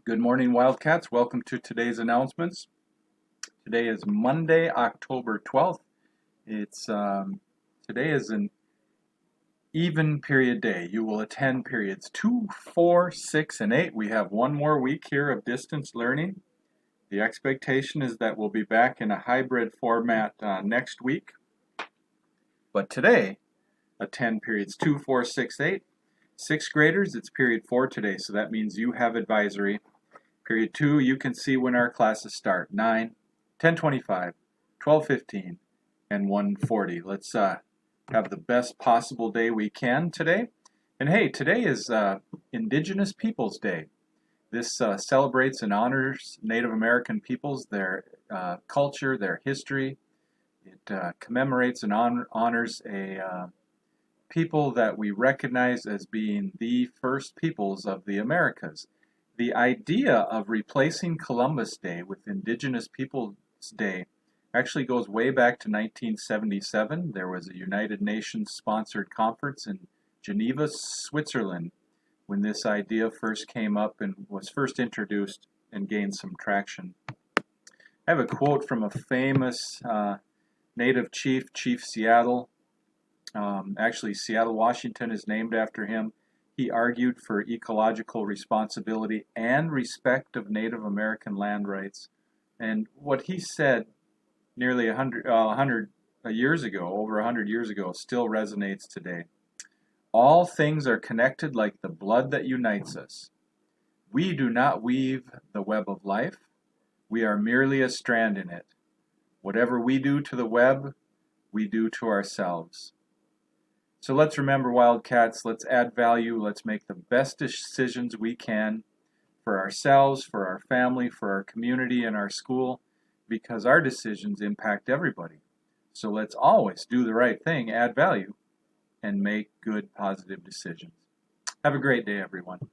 Good morning, Wildcats. Welcome to today's announcements. Today is Monday, October 12th. Today is an even period day. You will attend periods 2, 4, 6, and 8. We have one more week here of distance learning. The expectation is that we'll be back in a hybrid format next week. But today, attend periods 2, 4, 6, 8. Sixth graders, it's period 4 today, so that means you have advisory. Period 2, you can see when our classes start, 9, 10:25, 12:15, and 1:40. Let's have the best possible day we can today. And hey, today is Indigenous Peoples Day. This celebrates and honors Native American peoples, their culture, their history. It commemorates and honors a people that we recognize as being the first peoples of the Americas. The idea of replacing Columbus Day with Indigenous Peoples Day actually goes way back to 1977. There was a United Nations sponsored conference in Geneva, Switzerland, when this idea first came up and was first introduced and gained some traction. I have a quote from a famous Native chief, Chief Seattle. Actually, Seattle, Washington is named after him. He argued for ecological responsibility and respect of Native American land rights. And what he said nearly 100 years ago, over 100 years ago, still resonates today. All things are connected like the blood that unites us. We do not weave the web of life. We are merely a strand in it. Whatever we do to the web, we do to ourselves. So let's remember, Wildcats, let's add value, let's make the best decisions we can for ourselves, for our family, for our community and our school, because our decisions impact everybody. So let's always do the right thing, add value, and make good, positive decisions. Have a great day, everyone.